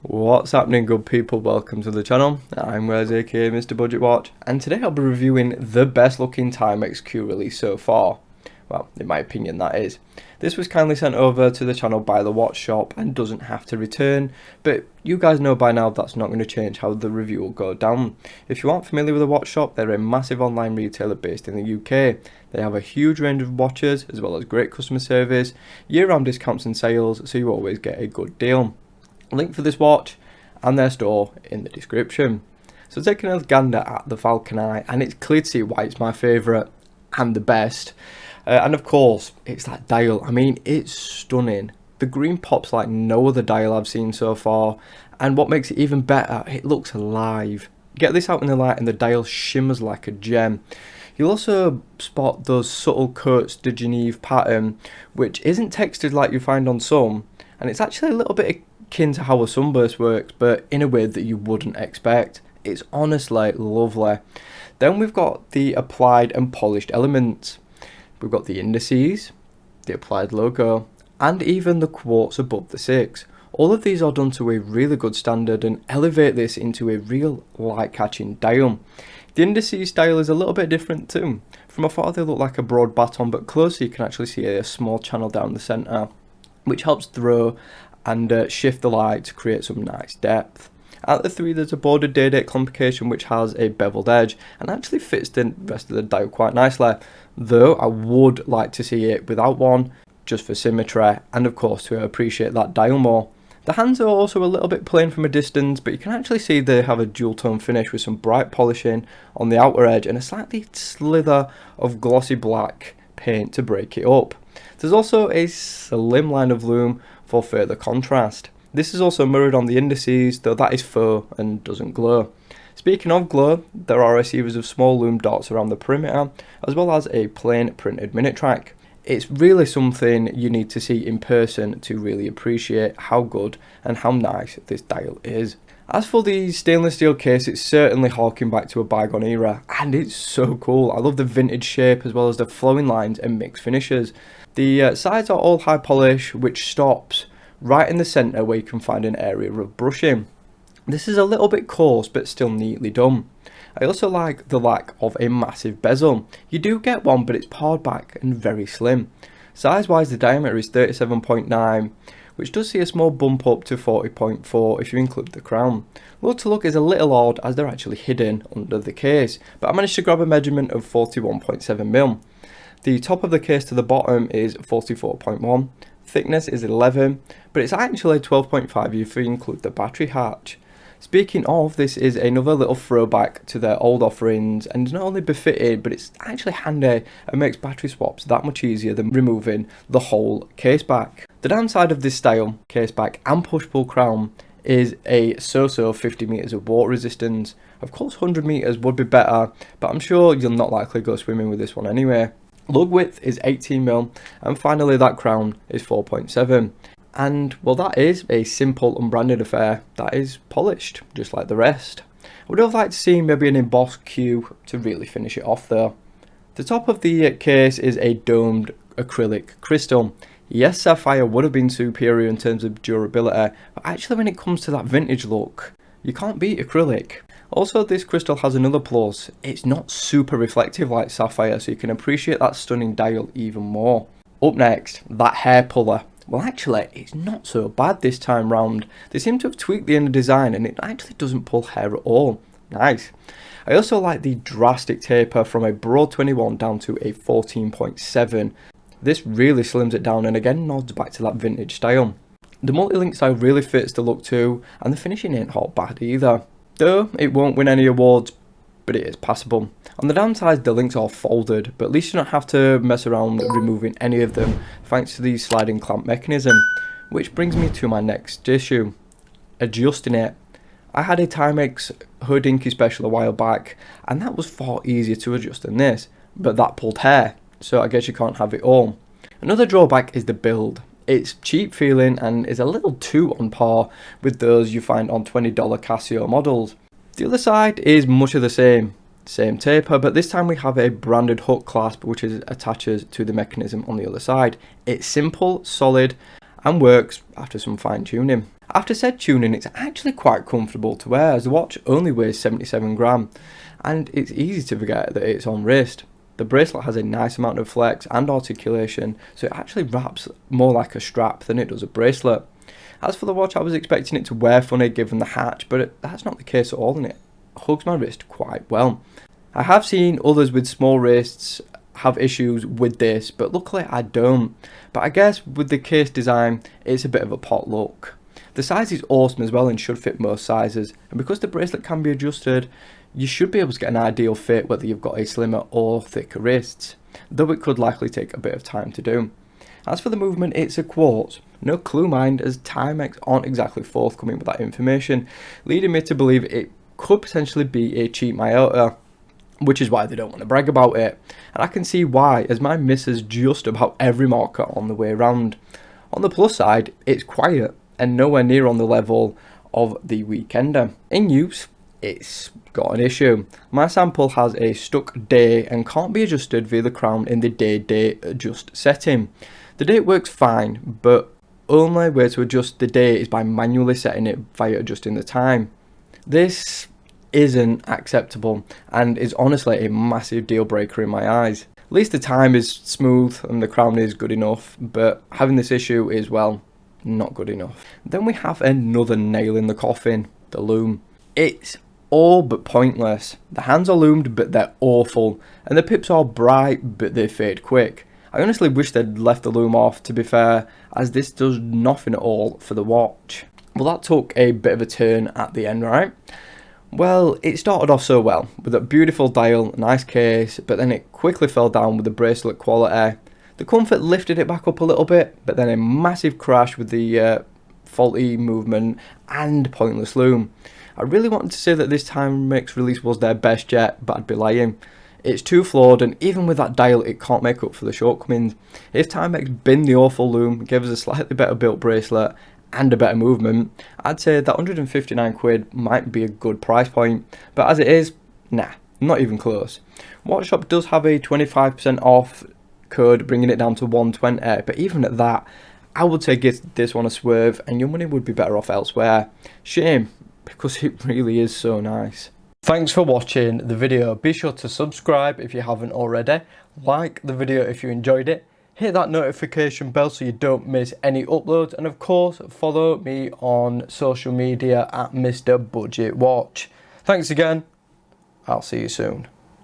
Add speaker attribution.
Speaker 1: What's happening, good people? Welcome to the channel. I'm Wes, aka Mr. Budget Watch, and today I'll be reviewing the best looking Timex Q release so far. Well, in my opinion, that is. This was kindly sent over to the channel by the watch shop and doesn't have to return, but you guys know by now that's not going to change how the review will go down. If you aren't familiar with the watch shop, they're a massive online retailer based in the UK. They have a huge range of watches as well as great customer service, year-round discounts and sales, so you always get a good deal. Link for this watch and their store in the description. So taking a gander at the Falcon Eye, and it's clear to see why it's my favourite and the best. And of course, it's that dial. I mean, it's stunning. The green pops like no other dial I've seen so far, and what makes it even better, it looks alive. Get this out in the light and the dial shimmers like a gem. You'll also spot those subtle Cotes de Genève pattern, which isn't textured like you find on some, and it's actually a little bit akin to how a sunburst works, but in a way that you wouldn't expect. It's honestly lovely. Then we've got the applied and polished elements. We've got the indices, the applied logo, and even the quartz above the 6. All of these are done to a really good standard and elevate this into a real light-catching dial. The indices style is a little bit different too. From afar they look like a broad baton, but closer you can actually see a small channel down the centre, which helps throw and shift the light to create some nice depth. At the 3 there's a bordered day-date complication which has a beveled edge and actually fits the rest of the dial quite nicely, though I would like to see it without one, just for symmetry and of course to appreciate that dial more. The hands are also a little bit plain from a distance, but you can actually see they have a dual tone finish with some bright polishing on the outer edge and a slightly slither of glossy black paint to break it up. There's also a slim line of lume for further contrast. This is also mirrored on the indices, though that is faux and doesn't glow. Speaking of glow, there are a series of small lume dots around the perimeter, as well as a plain printed minute track. It's really something you need to see in person to really appreciate how good and how nice this dial is. As for the stainless steel case, it's certainly harking back to a bygone era, and it's so cool. I love the vintage shape as well as the flowing lines and mixed finishes. The sides are all high polish, which stops right in the centre where you can find an area of brushing. This is a little bit coarse but still neatly done. I also like the lack of a massive bezel. You do get one, but it's pared back and very slim. Size wise the diameter is 37.9, which does see a small bump up to 40.4 if you include the crown. Look to look is a little odd as they're actually hidden under the case, but I managed to grab a measurement of 41.7mm. The top of the case to the bottom is 44.1, thickness is 11, but it's actually 12.5 if you include the battery hatch. Speaking of, this is another little throwback to their old offerings and is not only befitted, but it's actually handy and makes battery swaps that much easier than removing the whole case back. The downside of this style, case back and push-pull crown, is a so-so 50 meters of water resistance. Of course 100 meters would be better, but I'm sure you'll not likely go swimming with this one anyway. Lug width is 18mm, and finally that crown is 4.7. And well, that is a simple unbranded affair that is polished just like the rest. I would have liked to see maybe an embossed Q to really finish it off though. The top of the case is a domed acrylic crystal. Yes, sapphire would have been superior in terms of durability, but actually when it comes to that vintage look, you can't beat acrylic. Also, this crystal has another plus, it's not super reflective like sapphire, so you can appreciate that stunning dial even more. Up next, that hair puller. Well, actually, it's not so bad this time round. They seem to have tweaked the inner design and it actually doesn't pull hair at all. Nice. I also like the drastic taper from a broad 21 down to a 14.7. This really slims it down and again nods back to that vintage style. The multi-link style really fits the look too, and the finishing ain't hot bad either. Though it won't win any awards, but it is passable. On the downside, the links are folded, but at least you don't have to mess around removing any of them thanks to the sliding clamp mechanism. Which brings me to my next issue, adjusting it. I had a Timex Hodinkee special a while back, and that was far easier to adjust than this, but that pulled hair, so I guess you can't have it all. Another drawback is the build. It's cheap feeling and is a little too on par with those you find on $20 Casio models. The other side is much of the same taper, but this time we have a branded hook clasp which attaches to the mechanism on the other side. It's simple, solid, and works after some fine tuning. After said tuning, it's actually quite comfortable to wear, as the watch only weighs 77 gram, and it's easy to forget that it's on wrist. The bracelet has a nice amount of flex and articulation, so it actually wraps more like a strap than it does a bracelet. As for the watch, I was expecting it to wear funny given the hatch, but that's not the case at all, and it hugs my wrist quite well. I have seen others with small wrists have issues with this, but luckily I don't. But I guess with the case design, it's a bit of a pot look. The size is awesome as well and should fit most sizes, and because the bracelet can be adjusted, you should be able to get an ideal fit whether you've got a slimmer or thicker wrists, though it could likely take a bit of time to do. As for the movement, it's a quartz. No clue mind, as Timex aren't exactly forthcoming with that information, leading me to believe it could potentially be a cheap iota, which is why they don't want to brag about it. And I can see why, as mine misses just about every marker on the way around. On the plus side, it's quiet and nowhere near on the level of the Weekender. In use, it's got an issue. My sample has a stuck day and can't be adjusted via the crown in the day adjust setting. The date works fine, but only way to adjust the day is by manually setting it via adjusting the time. This isn't acceptable and is honestly a massive deal breaker in my eyes. At least the time is smooth and the crown is good enough, but having this issue is, well, not good enough. Then we have another nail in the coffin, the loom. It's all but pointless. The hands are loomed, but they're awful, and the pips are bright, but they fade quick. I honestly wish they'd left the loom off, to be fair, as this does nothing at all for the watch. Well, that took a bit of a turn at the end, right? Well, it started off so well, with a beautiful dial, nice case, but then it quickly fell down with the bracelet quality. The comfort lifted it back up a little bit, but then a massive crash with the faulty movement and pointless loom. I really wanted to say that this Timex release was their best yet, but I'd be lying. It's too flawed, and even with that dial, it can't make up for the shortcomings. If Timex binned the awful loom, gave us a slightly better built bracelet, and a better movement, I'd say that 159 quid might be a good price point, but as it is, nah, not even close. Watchshop does have a 25% off code, bringing it down to 120, but even at that, I would say give this one a swerve, and your money would be better off elsewhere. Shame, because it really is so nice. Thanks for watching the video. Be sure to subscribe if you haven't already, like the video if you enjoyed it, hit that notification bell so you don't miss any uploads, and of course follow me on social media at Mr. Budget Watch. Thanks again, I'll see you soon.